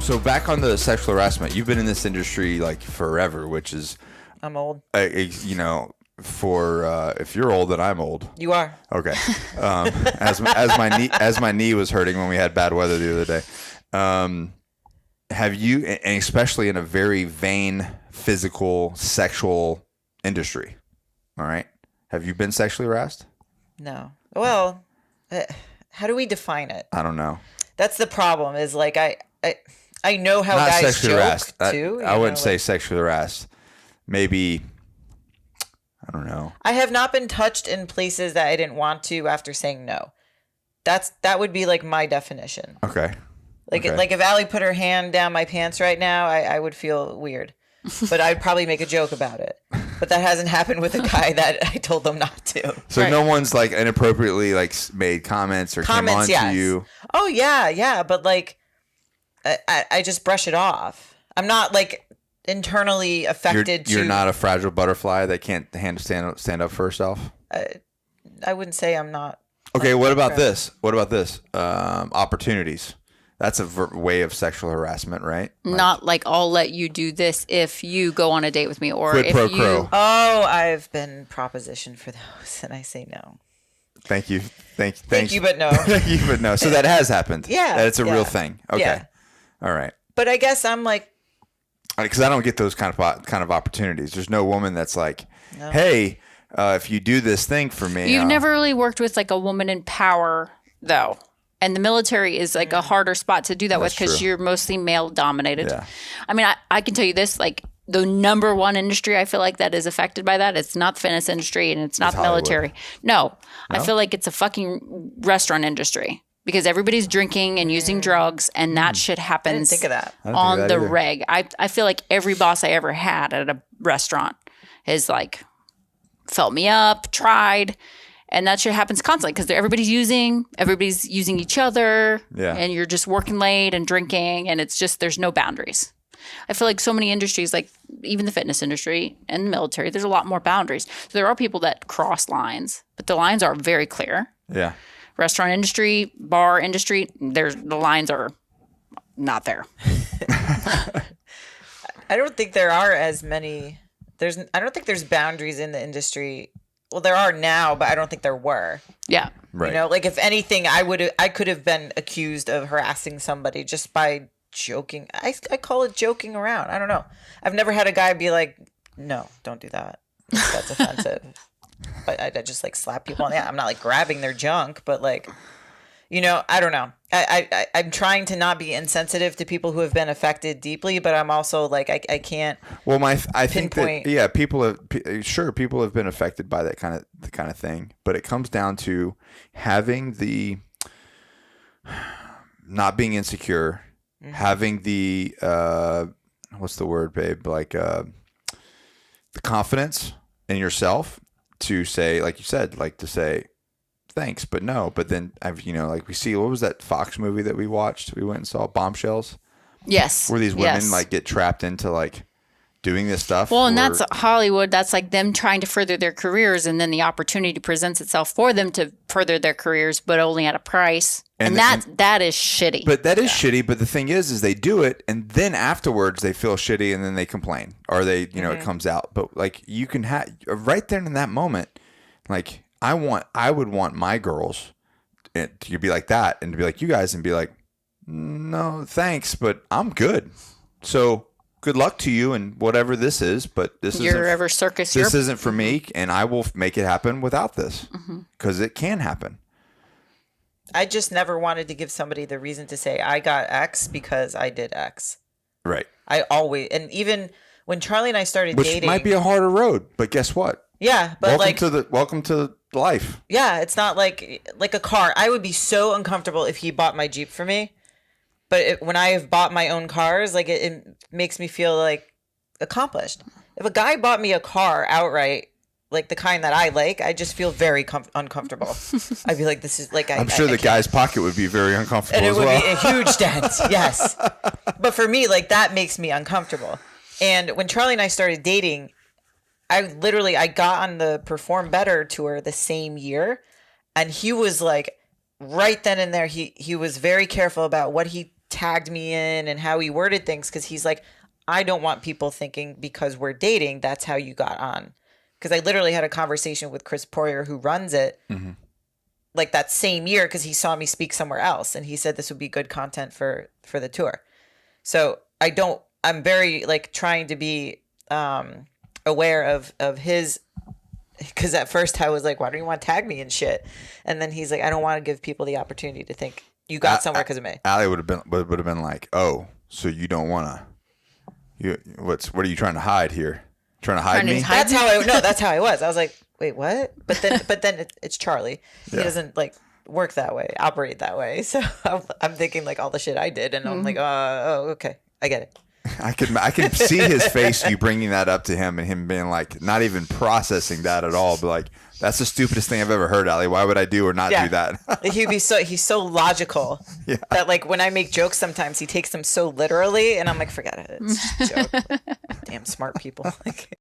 So back on the sexual harassment, you've been in this industry like forever, which is, I'm old. For if you're old, then I'm old. You are. Okay. As my knee was hurting when we had bad weather the other day. Have you, and especially in a very vain, physical, sexual industry, all right? Have you been sexually harassed? No. Well, how do we define it? I don't know. That's the problem. Is like I know how Not guys sexually joke harassed. too. I wouldn't say sexually harassed. Maybe, I don't know. I have not been touched in places that I didn't want to after saying no. That would be like my definition. Okay. Like if Allie put her hand down my pants right now, I would feel weird. But I'd probably make a joke about it. But that hasn't happened with a guy that I told them not to. So right. No one's like inappropriately like made comments or came on to you? Oh, yeah. But like, I just brush it off. I'm not like internally affected You're not a fragile butterfly that can't stand up for herself? I wouldn't say I'm not. Okay, what about this? Opportunities. That's a way of sexual harassment, right? Not like I'll let you do this if you go on a date with me, or quid if pro you. quo. Oh, I've been propositioned for those, and I say no. Thank you, thank you, but no. Thank you, but no. So that has happened. Yeah, that it's a real thing. Okay, yeah. All right. But I guess I'm like, because I don't get those kind of opportunities. There's no woman that's like, hey, if you do this thing for me. You've never really worked with like a woman in power, though. And the military is like a harder spot to do that with because you're mostly male dominated. Yeah. I mean, I can tell you this, like the number one industry I feel like that is affected by that, it's not the fitness industry and it's not the military. No, I feel like it's a fucking restaurant industry because everybody's drinking and using drugs and that shit happens I didn't think of that. on the reg. I feel like every boss I ever had at a restaurant has like felt me up, tried. And that shit happens constantly because everybody's using each other, and you're just working late and drinking, and it's just there's no boundaries. I feel like so many industries, like even the fitness industry and the military, there's a lot more boundaries. So there are people that cross lines, but the lines are very clear. Yeah. Restaurant industry, bar industry, the lines are not there. I don't think there are as many. I don't think there's boundaries in the industry. Well, there are now, but I don't think there were. Yeah. Right. You know, like if anything, I could have been accused of harassing somebody just by joking. I call it joking around. I don't know. I've never had a guy be like, no, don't do that. That's offensive. But I just like slap people on the head. I'm not like grabbing their junk, but like, you know, I don't know. I'm trying to not be insensitive to people who have been affected deeply, but I'm also like I can't. Well, I think that people have been affected by that kind of thing, but it comes down to having the not being insecure, having the what's the word, babe? Like the confidence in yourself to say, like you said, like to say. Thanks, but no. But then like we see, what was that Fox movie that we watched? We went and saw Bombshells. Yes. Where these women like get trapped into like doing this stuff. Well, and that's Hollywood. That's like them trying to further their careers, and then the opportunity presents itself for them to further their careers, but only at a price. And that is shitty. But that is shitty. But the thing is they do it, and then afterwards they feel shitty, and then they complain, or they, it comes out. But like you can have right there in that moment, like. I would want my girls to be like that and to be like you guys and be like, no, thanks, but I'm good. So good luck to you and whatever this is, but this isn't for me, and I will make it happen without this because it can happen. I just never wanted to give somebody the reason to say I got X because I did X. Right. I always, and even when Charlie and I started dating, which might be a harder road, but guess what? Yeah, but welcome to life. Yeah, it's not like a car. I would be so uncomfortable if he bought my Jeep for me. But when I have bought my own cars, like it makes me feel like accomplished. If a guy bought me a car outright, like the kind that I like, I just feel very uncomfortable. I'd be like, this is like I'm sure the guy's pocket would be very uncomfortable as well. And it would be a huge dent, yes. But for me, like that makes me uncomfortable. And when Charlie and I started dating, I got on the Perform Better tour the same year, and he was like, right then and there, he was very careful about what he tagged me in and how he worded things, because he's like, I don't want people thinking because we're dating, that's how you got on. Because I literally had a conversation with Chris Poirier, who runs it, like that same year, because he saw me speak somewhere else, and he said this would be good content for the tour. So I'm very like trying to be aware of his, because at first I was like, why don't you want to tag me and shit? And then he's like, I don't want to give people the opportunity to think you got somewhere because of me. Allie would have been like, oh, so you don't want to, what are you trying to hide here? Trying to hide me? That's how I was. I was like, wait, what? But then it's Charlie. He doesn't like work that way, operate that way. So I'm thinking like all the shit I did, and I'm like, oh, okay, I get it. I could see his face, you bringing that up to him, and him being like, not even processing that at all, but like, that's the stupidest thing I've ever heard, Allie. Why would I do or not do that? He's so logical that like when I make jokes, sometimes he takes them so literally, and I'm like, forget it, it's just a joke. Like, damn smart people. Like,